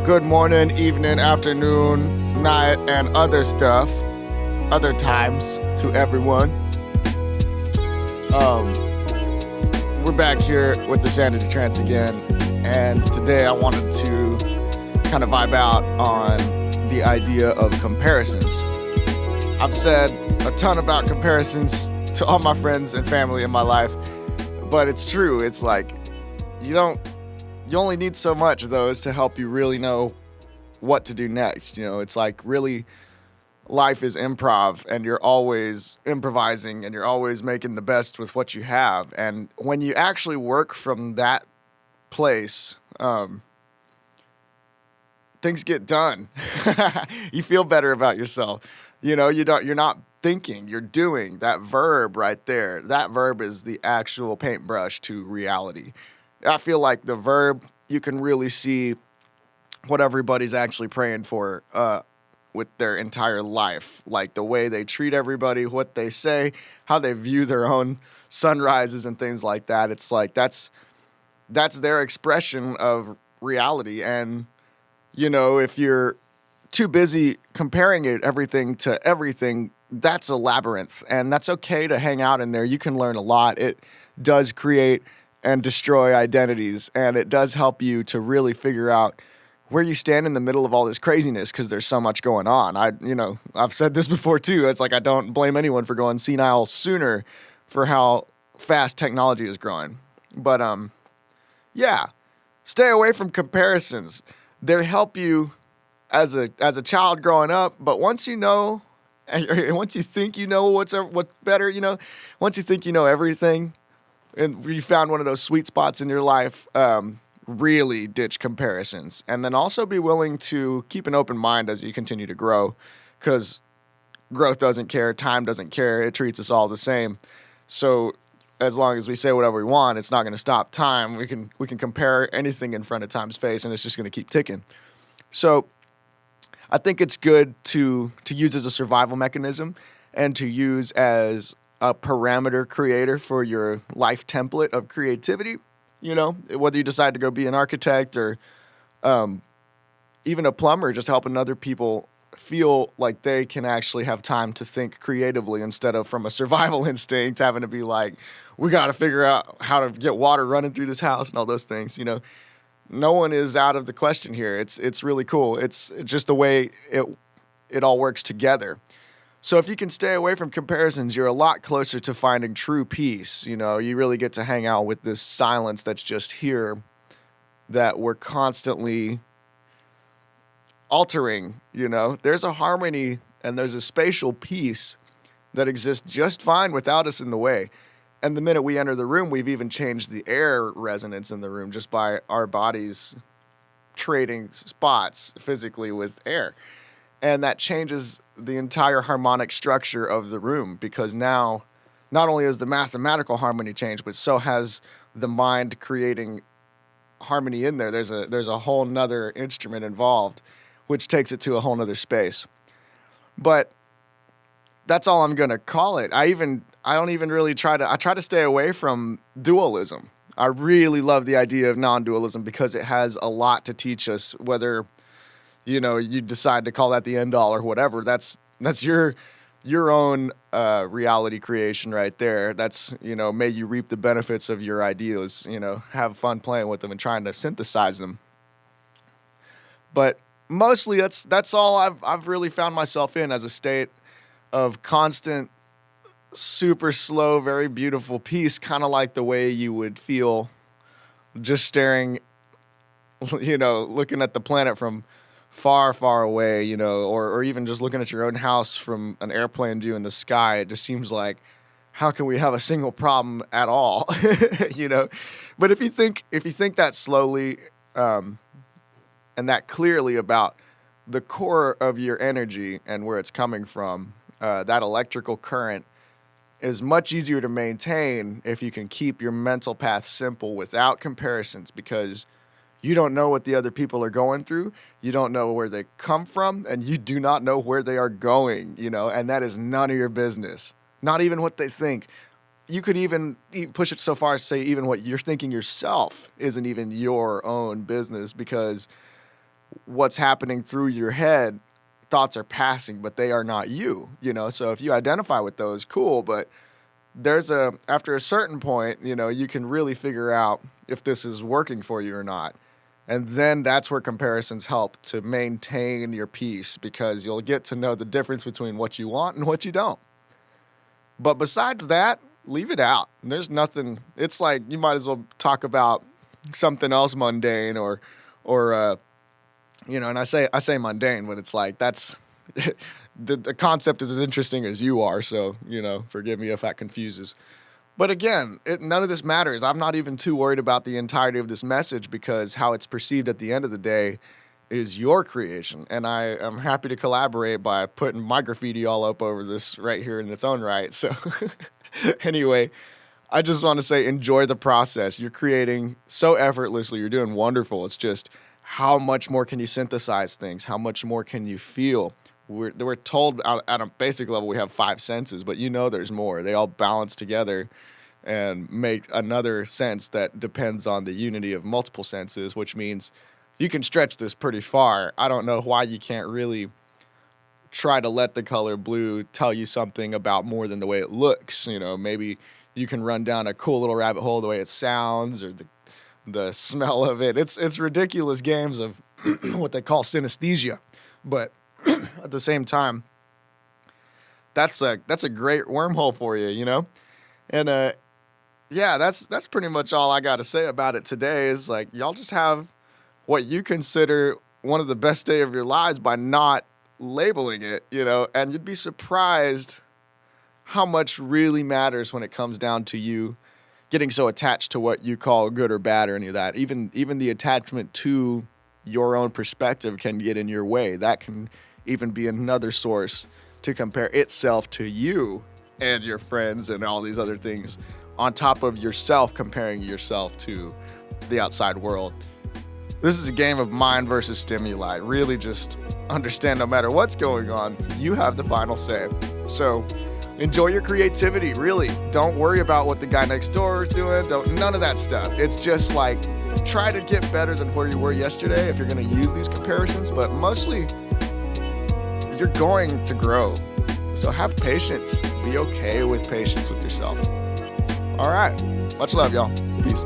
Good morning, evening, afternoon, night, and other stuff, other times to everyone. Um, we're back here with the Sanity Trance again, and today I wanted to kind of vibe out on the idea of comparisons. I've said a ton about comparisons to all my friends and family in my life, but it's true. It's like you only need so much of those to help you really know what to do next. It's like really life is improv and you're always improvising and you're always making the best with what you have. And when you actually work from that place, things get done. You feel better about yourself. You're not thinking, you're doing. That verb right there. That verb is the actual paintbrush to reality. I feel like the verb, you can really see what everybody's actually praying for with their entire life. Like the way they treat everybody, what they say, how they view their own sunrises and things like that. It's like that's their expression of reality. And, if you're too busy comparing everything to everything, that's a labyrinth. And that's okay to hang out in there. You can learn a lot. It does create and destroy identities, and it does help you to really figure out where you stand in the middle of all this craziness, because there's so much going on. I've said this before too. It's like I don't blame anyone for going senile sooner for how fast technology is growing. But yeah, stay away from comparisons. They help you as a child growing up, but once you know, and once you think you know what's better, once you think you know everything, and you found one of those sweet spots in your life, really ditch comparisons. And then also be willing to keep an open mind as you continue to grow, because growth doesn't care, time doesn't care, it treats us all the same. So as long as we say whatever we want, it's not going to stop time. We can compare anything in front of time's face, and it's just going to keep ticking. So I think it's good to use as a survival mechanism and to use as a parameter creator for your life template of creativity. Whether you decide to go be an architect or even a plumber, just helping other people feel like they can actually have time to think creatively instead of from a survival instinct having to be like, we got to figure out how to get water running through this house and all those things. No one is out of the question here. It's really cool. It's just the way it all works together. So if you can stay away from comparisons, you're a lot closer to finding true peace. You really get to hang out with this silence that's just here, that we're constantly altering. There's a harmony and there's a spatial peace that exists just fine without us in the way. And the minute we enter the room, we've even changed the air resonance in the room just by our bodies trading spots physically with air. And that changes the entire harmonic structure of the room, because now not only has the mathematical harmony changed, but so has the mind creating harmony in there. There's a whole nother instrument involved, which takes it to a whole nother space. But that's all I'm going to call it. I don't even really try to stay away from dualism. I really love the idea of non-dualism because it has a lot to teach us, whether you decide to call that the end all or whatever. That's your own reality creation right there. That's, may you reap the benefits of your ideas, have fun playing with them and trying to synthesize them. But mostly that's all I've really found myself in, as a state of constant, super slow, very beautiful peace, kind of like the way you would feel just staring, looking at the planet from far, far away, or even just looking at your own house from an airplane view in the sky. It just seems like, how can we have a single problem at all? But if you think that slowly, and that clearly about the core of your energy and where it's coming from, that electrical current is much easier to maintain if you can keep your mental path simple without comparisons, because you don't know what the other people are going through. You don't know where they come from, and you do not know where they are going, and that is none of your business. Not even what they think. You could even push it so far as to say even what you're thinking yourself isn't even your own business, because what's happening through your head. Thoughts are passing, but they are not you, So if you identify with those, cool. But after a certain point, you can really figure out if this is working for you or not. And then that's where comparisons help to maintain your peace, because you'll get to know the difference between what you want and what you don't. But besides that, leave it out. There's nothing. It's like you might as well talk about something else mundane or and I say mundane, but it's like that's the concept is as interesting as you are. So, forgive me if that confuses. But again, none of this matters. I'm not even too worried about the entirety of this message, because how it's perceived at the end of the day is your creation. And I am happy to collaborate by putting my graffiti all up over this right here in its own right. So anyway, I just want to say enjoy the process. You're creating so effortlessly. You're doing wonderful. It's just how much more can you synthesize things? How much more can you feel? We're told at a basic level we have 5 senses, but there's more. They all balance together and make another sense that depends on the unity of multiple senses, which means you can stretch this pretty far. I don't know why you can't really try to let the color blue tell you something about more than the way it looks. Maybe you can run down a cool little rabbit hole the way it sounds or the smell of it. It's ridiculous games of what they call synesthesia, but at the same time, that's a great wormhole for you, And that's pretty much all I got to say about it today. Is like y'all just have what you consider one of the best day of your lives by not labeling it, and you'd be surprised how much really matters when it comes down to you getting so attached to what you call good or bad or any of that. Even the attachment to your own perspective can get in your way. That can even be another source to compare itself to you and your friends and all these other things, on top of yourself comparing yourself to the outside world. This is a game of mind versus stimuli. Really just understand, no matter what's going on, you have the final say. So enjoy your creativity, really. Don't worry about what the guy next door is doing. None of that stuff. It's just like, try to get better than where you were yesterday if you're going to use these comparisons, but mostly you're going to grow. So have patience. Be okay with patience with yourself. All right. Much love, y'all. Peace.